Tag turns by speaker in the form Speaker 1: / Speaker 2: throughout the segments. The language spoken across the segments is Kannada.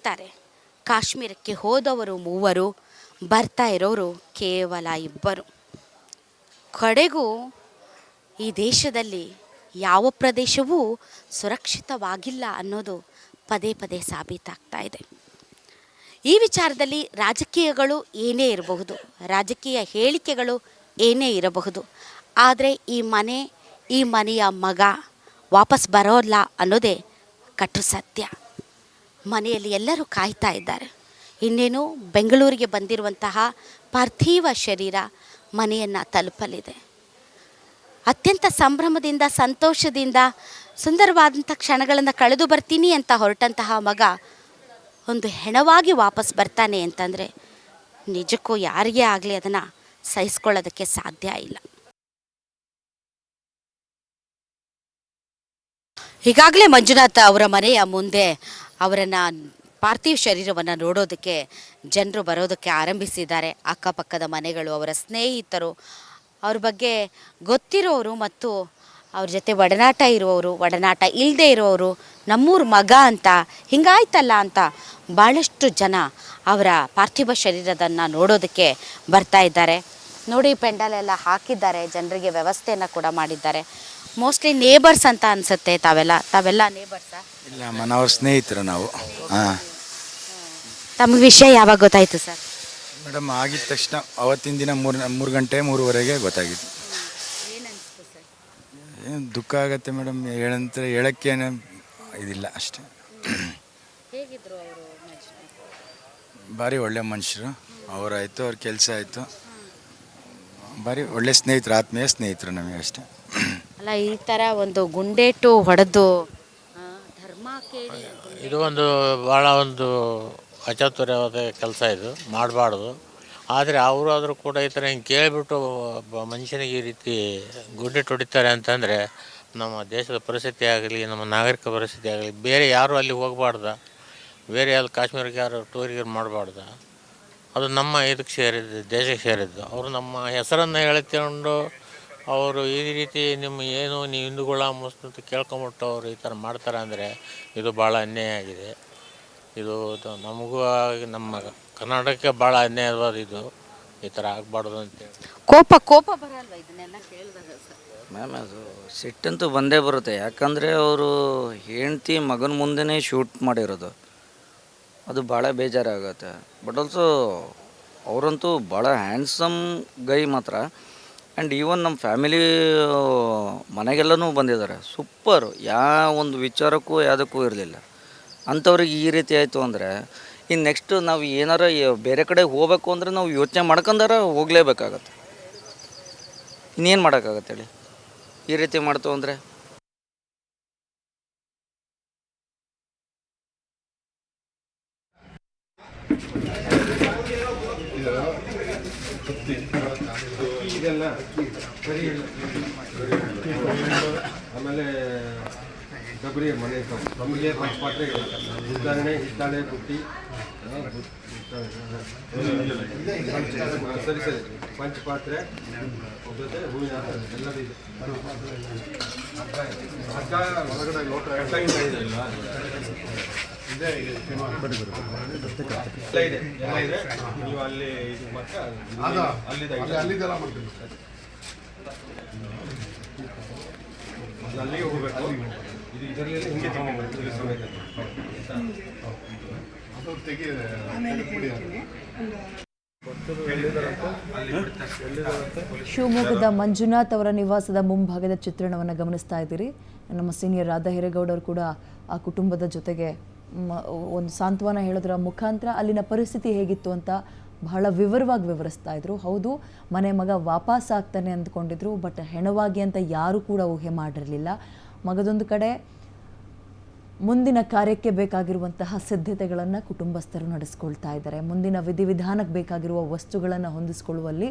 Speaker 1: ಹೇಳ್ತಾರೆ, ಕಾಶ್ಮೀರಕ್ಕೆ ಹೋದವರು 3, ಬರ್ತಾ ಇರೋರು ಕೇವಲ 2. ಕಡೆಗೂ ಈ ದೇಶದಲ್ಲಿ ಯಾವ ಪ್ರದೇಶವೂ ಸುರಕ್ಷಿತವಾಗಿಲ್ಲ ಅನ್ನೋದು ಪದೇ ಪದೇ ಸಾಬೀತಾಗ್ತಾ ಇದೆ. ಈ ವಿಚಾರದಲ್ಲಿ ರಾಜಕೀಯಗಳು ಏನೇ ಇರಬಹುದು, ರಾಜಕೀಯ ಹೇಳಿಕೆಗಳು ಏನೇ ಇರಬಹುದು, ಆದರೆ ಈ ಮನೆಯ ಮಗ ವಾಪಸ್ ಬರೋಲ್ಲ ಅನ್ನೋದೇ ಕಟ್ಟು ಸತ್ಯ. ಮನೆಯಲ್ಲಿ ಎಲ್ಲರೂ ಕಾಯ್ತಾ ಇದ್ದಾರೆ. ಇನ್ನೇನು ಬೆಂಗಳೂರಿಗೆ ಬಂದಿರುವಂತಹ ಪಾರ್ಥಿವ ಶರೀರ ಮನೆಯನ್ನು ತಲುಪಲಿದೆ. ಅತ್ಯಂತ ಸಂಭ್ರಮದಿಂದ, ಸಂತೋಷದಿಂದ, ಸುಂದರವಾದಂಥ ಕ್ಷಣಗಳನ್ನು ಕಳೆದು ಬರ್ತೀನಿ ಅಂತ ಹೊರಟಂತಹ ಮಗ ಒಂದು ಹೆಣವಾಗಿ ವಾಪಸ್ ಬರ್ತಾನೆ ಅಂತಂದರೆ ನಿಜಕ್ಕೂ ಯಾರಿಗೇ ಆಗಲಿ ಅದನ್ನು ಸಹಿಸ್ಕೊಳ್ಳೋದಕ್ಕೆ ಸಾಧ್ಯ ಇಲ್ಲ. ಈಗಾಗಲೇ ಮಂಜುನಾಥ ಅವರ ಮನೆಯ ಮುಂದೆ ಅವರನ್ನು ಪಾರ್ಥಿವ ಶರೀರವನ್ನು ನೋಡೋದಕ್ಕೆ ಜನರು ಬರೋದಕ್ಕೆ ಆರಂಭಿಸಿದ್ದಾರೆ. ಅಕ್ಕಪಕ್ಕದ ಮನೆಗಳು, ಅವರ ಸ್ನೇಹಿತರು, ಅವ್ರ ಬಗ್ಗೆ ಗೊತ್ತಿರೋರು ಮತ್ತು ಅವ್ರ ಜೊತೆ ಒಡನಾಟ ಇರುವವರು, ಒಡನಾಟ ಇಲ್ಲದೆ ಇರೋರು, ನಮ್ಮೂರ ಮಗ ಅಂತ ಹಿಂಗಾಯ್ತಲ್ಲ ಅಂತ ಭಾಳಷ್ಟು ಜನ ಅವರ ಪಾರ್ಥಿವ ಶರೀರದನ್ನು ನೋಡೋದಕ್ಕೆ ಬರ್ತಾ ಇದ್ದಾರೆ. ನೋಡಿ, ಪೆಂಡಲೆಲ್ಲ ಹಾಕಿದ್ದಾರೆ, ಜನರಿಗೆ ವ್ಯವಸ್ಥೆಯನ್ನು ಕೂಡ ಮಾಡಿದ್ದಾರೆ. ಮೋಸ್ಟ್ಲಿ ನೇಬರ್ಸ್ ಅಂತ ಅನಿಸುತ್ತೆ. ತಾವೆಲ್ಲ ನೇಬರ್ಸಾ?
Speaker 2: ಇಲ್ಲ, ಮನವರ ಸ್ನೇಹಿತರು ನಾವು. ಹಾಂ,
Speaker 1: ತಮಗೆ ವಿಷಯ ಯಾವಾಗ ಗೊತ್ತಾಯಿತು ಸರ್?
Speaker 2: ಮೇಡಮ್, ಆಗಿದ ತಕ್ಷಣ ಅವತ್ತಿನ ದಿನ 3 ಗಂಟೆ 3:30ಗೆ ಗೊತ್ತಾಗಿತ್ತು. ಏನು ದುಃಖ ಆಗತ್ತೆ ಮೇಡಮ್, ಹೇಳೋಕ್ಕೇನು ಇದಿಲ್ಲ ಅಷ್ಟೇ. ಭಾರಿ ಒಳ್ಳೆ ಮನುಷ್ಯರು, ಅವರಾಯಿತು, ಅವ್ರ ಕೆಲಸ ಆಯಿತು. ಭಾರಿ ಒಳ್ಳೆ ಸ್ನೇಹಿತರು, ಆತ್ಮೀಯ ಸ್ನೇಹಿತರು ನಮಗೆ ಅಷ್ಟೇ.
Speaker 1: ಅಲ್ಲ, ಈ ಥರ ಒಂದು ಗುಂಡೇಟು ಹೊಡೆದು ಧರ್ಮ ಕೇಳಿ
Speaker 3: ಇದು ಭಾಳ ಅಚಾತುರ್ಯವಾದ ಕೆಲಸ, ಇದು ಮಾಡಬಾರ್ದು. ಆದರೆ ಅವರಾದರೂ ಕೂಡ ಈ ಥರ ಹಿಂಗೆ ಕೇಳಿಬಿಟ್ಟು ಮನುಷ್ಯನಿಗೆ ಈ ರೀತಿ ಗುಂಡೇಟು ಹೊಡಿತಾರೆ ಅಂತಂದರೆ ನಮ್ಮ ದೇಶದ ಪರಿಸ್ಥಿತಿ ಆಗಲಿ, ನಮ್ಮ ನಾಗರಿಕ ಪರಿಸ್ಥಿತಿ ಆಗಲಿ, ಬೇರೆ ಯಾರು ಅಲ್ಲಿ ಹೋಗಬಾರ್ದ, ಬೇರೆ ಯಾರು ಕಾಶ್ಮೀರಕ್ಕೆ ಯಾರು ಟೂರಿಗೆ ಮಾಡಬಾರ್ದ. ಅದು ನಮ್ಮ ಇದಕ್ಕೆ ಸೇರಿದ್ದು, ದೇಶಕ್ಕೆ ಸೇರಿದ್ದು. ಅವರು ನಮ್ಮ ಹೆಸರನ್ನು ಹೇಳ್ಕೊಂಡು ಅವರು ಈ ರೀತಿ ನೀವು ಹಿಂದೂಗಳ ಮುಸ್ಲಿಂ ಅಂತ ಕೇಳ್ಕೊಂಬಿಟ್ಟು ಅವರು ಈ ಥರ ಮಾಡ್ತಾರೆ ಅಂದರೆ ಇದು ಭಾಳ ಅನ್ಯಾಯ ಆಗಿದೆ. ಇದು ನಮಗೂ ನಮ್ಮ ಕರ್ನಾಟಕಕ್ಕೆ ಭಾಳ ಅನ್ಯಾಯವಾದ ಇದು. ಈ ಥರ ಆಗಬಾರ್ದು ಅಂತೇಳಿ.
Speaker 1: ಕೋಪ ಬರಲ್ವಾ ಇದನ್ನೆಲ್ಲ ಕೇಳಿದಾಗ ಸರ್?
Speaker 4: ಮ್ಯಾಮ್, ಅದು ಸಿಟ್ಟಂತೂ ಬಂದೇ ಬರುತ್ತೆ. ಯಾಕಂದರೆ ಅವರು ಹೆಂಡ್ತಿ ಮಗನ ಮುಂದೆನೇ ಶೂಟ್ ಮಾಡಿರೋದು, ಅದು ಭಾಳ ಬೇಜಾರಾಗುತ್ತೆ. ಬಟ್ ಆಲ್ಸೋ ಅವರಂತೂ ಭಾಳ ಹ್ಯಾಂಡ್ಸಮ್ ಗೈ ಮಾತ್ರ. ಆ್ಯಂಡ್ ಈವನ್ ನಮ್ಮ ಫ್ಯಾಮಿಲಿ ಮನೆಗೆಲ್ಲನೂ ಬಂದಿದ್ದಾರೆ. ಸೂಪರು, ಯಾವ ಒಂದು ವಿಚಾರಕ್ಕೂ ಯಾವುದಕ್ಕೂ ಇರಲಿಲ್ಲ. ಅಂಥವ್ರಿಗೆ ಈ ರೀತಿ ಆಯಿತು ಅಂದರೆ ಇನ್ನು ನೆಕ್ಸ್ಟ್ ನಾವು ಏನಾರ ಬೇರೆ ಕಡೆ ಹೋಗಬೇಕು ಅಂದರೆ ನಾವು ಯೋಚನೆ ಮಾಡ್ಕೊಂಡಾರ ಹೋಗಲೇಬೇಕಾಗತ್ತೆ. ಇನ್ನೇನು ಮಾಡೋಕ್ಕಾಗತ್ತೆ ಹೇಳಿ, ಈ ರೀತಿ ಮಾಡ್ತು ಅಂದರೆ.
Speaker 5: ಆಮೇಲೆ ಡಬರಿ ಮನೆ ನಮಗೆ ಪಂಚಪಾತ್ರೆ ಹಿತ್ತಾಳೆ ಬುಟ್ಟಿ, ಸರಿ ಪಂಚಪಾತ್ರೆ ಜೊತೆ ಹೂವಿನ ಎಲ್ಲರೂ ಇದೆ. ಹಗ್ಗ ಹೊರಗಡೆ ಲೋಟ ಇದೆ, ನೀವು ಅಲ್ಲಿ ಇದು ಮಾತ್ರ ಅಲ್ಲಿದೆಲ್ಲ ಮಾಡ್ತೀವಿ. ಅಲ್ಲಿಗೆ ಹೋಗ್ಬೇಕು. ಇದು ಇದರಲ್ಲಿ ಹಿಂಗೆ ತಗೊಂಡ್ಬರ್ತೀವಿ ಸಮೇತ.
Speaker 6: ಶಿವಮೊಗ್ಗದ ಮಂಜುನಾಥ್ ಅವರ ನಿವಾಸದ ಮುಂಭಾಗದ ಚಿತ್ರಣವನ್ನು ಗಮನಿಸ್ತಾ ಇದ್ದೀರಿ. ನಮ್ಮ ಸೀನಿಯರ್ ರಾಧಾ ಹಿರೇಗೌಡ ಅವರು ಕೂಡ ಆ ಕುಟುಂಬದ ಜೊತೆಗೆ ಒಂದು ಸಾಂತ್ವನ ಹೇಳೋದ್ರ ಮುಖಾಂತರ ಅಲ್ಲಿನ ಪರಿಸ್ಥಿತಿ ಹೇಗಿತ್ತು ಅಂತ ಬಹಳ ವಿವರವಾಗಿ ವಿವರಿಸ್ತಾ ಇದ್ರು. ಹೌದು, ಮನೆ ಮಗ ವಾಪಸ್ ಆಗ್ತಾನೆ ಅಂದ್ಕೊಂಡಿದ್ರು, ಬಟ್ ಹೆಣವಾಗಿ ಅಂತ ಯಾರೂ ಕೂಡ ಊಹೆ ಮಾಡಿರಲಿಲ್ಲ. ಮಗದೊಂದು ಕಡೆ ಮುಂದಿನ ಕಾರ್ಯಕ್ಕೆ ಬೇಕಾಗಿರುವಂತಹ ಸಿದ್ಧತೆಗಳನ್ನು ಕುಟುಂಬಸ್ಥರು ನಡೆಸ್ಕೊಳ್ತಾ ಇದ್ದಾರೆ. ಮುಂದಿನ ವಿಧಿವಿಧಾನಕ್ಕೆ ಬೇಕಾಗಿರುವ ವಸ್ತುಗಳನ್ನು ಹೊಂದಿಸ್ಕೊಳ್ಳುವಲ್ಲಿ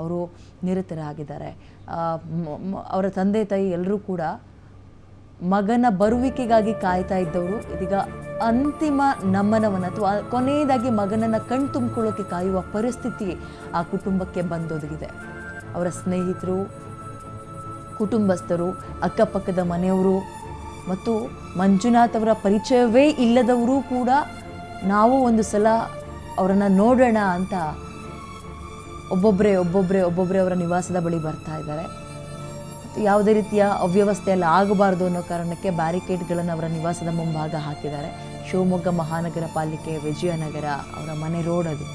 Speaker 6: ಅವರು ನಿರತರಾಗಿದ್ದಾರೆ. ಅವರ ತಂದೆ ತಾಯಿ ಎಲ್ಲರೂ ಕೂಡ ಮಗನ ಬರುವಿಕೆಗಾಗಿ ಕಾಯ್ತಾ ಇದ್ದವರು ಇದೀಗ ಅಂತಿಮ ನಮನವನ್ನು ಅಥವಾ ಕೊನೆಯದಾಗಿ ಮಗನನ್ನು ಕಣ್ ತುಂಬಿಕೊಳ್ಳೋಕ್ಕೆ ಕಾಯುವ ಪರಿಸ್ಥಿತಿ ಆ ಕುಟುಂಬಕ್ಕೆ ಬಂದೊದಗಿದೆ. ಅವರ ಸ್ನೇಹಿತರು, ಕುಟುಂಬಸ್ಥರು, ಅಕ್ಕಪಕ್ಕದ ಮನೆಯವರು ಮತ್ತು ಮಂಜುನಾಥ್ ಅವರ ಪರಿಚಯವೇ ಇಲ್ಲದವರೂ ಕೂಡ ನಾವು ಒಂದು ಸಲ ಅವರನ್ನು ನೋಡೋಣ ಅಂತ ಒಬ್ಬೊಬ್ಬರೇ ಅವರ ನಿವಾಸದ ಬಳಿ ಬರ್ತಾ ಇದ್ದಾರೆ. ಯಾವುದೇ ರೀತಿಯ ಅವ್ಯವಸ್ಥೆ ಎಲ್ಲ ಆಗಬಾರ್ದು ಅನ್ನೋ ಕಾರಣಕ್ಕೆ ಬ್ಯಾರಿಕೇಡ್ಗಳನ್ನು ಅವರ ನಿವಾಸದ ಮುಂಭಾಗ ಹಾಕಿದ್ದಾರೆ. ಶಿವಮೊಗ್ಗ ಮಹಾನಗರ ಪಾಲಿಕೆ ವಿಜಯನಗರ ಅವರ ಮನೆ ರೋಡ್ ಅದು.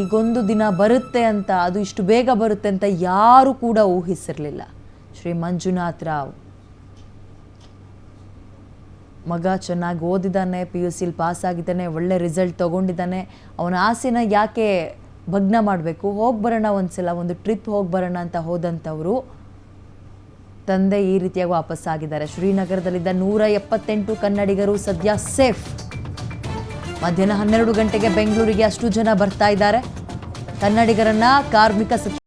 Speaker 6: ಈಗೊಂದು ದಿನ ಬರುತ್ತೆ ಅಂತ, ಅದು ಇಷ್ಟು ಬೇಗ ಬರುತ್ತೆ ಅಂತ ಯಾರು ಕೂಡ ಊಹಿಸಿರಲಿಲ್ಲ. ಶ್ರೀ ಮಂಜುನಾಥ್ ರಾವ್ ಮಗ ಚೆನ್ನಾಗಿ ಓದಿದ್ದಾನೆ, PUC ಪಾಸ್ ಆಗಿದ್ದಾನೆ, ಒಳ್ಳೆ ರಿಸಲ್ಟ್ ತೊಗೊಂಡಿದ್ದಾನೆ. ಅವನ ಆಸೆನ ಯಾಕೆ ಭಗ್ನ ಮಾಡಬೇಕು? ಹೋಗಿ ಬರೋಣ ಒಂದ್ಸಲ, ಒಂದು ಟ್ರಿಪ್ ಹೋಗಿ ಬರೋಣ ಅಂತ ಹೋದಂಥವರು ತಂದೆ ಈ ರೀತಿಯಾಗಿ ವಾಪಸ್ಸಾಗಿದ್ದಾರೆ. ಶ್ರೀನಗರದಲ್ಲಿದ್ದ 178 ಕನ್ನಡಿಗರು ಸದ್ಯ ಸೇಫ್. ಮಧ್ಯಾಹ್ನ 12 ಗಂಟೆಗೆ ಬೆಂಗಳೂರಿಗೆ ಅಷ್ಟು ಜನ ಬರ್ತಾ ಇದ್ದಾರೆ. ಕನ್ನಡಿಗರನ್ನ ಕಾರ್ಮಿಕ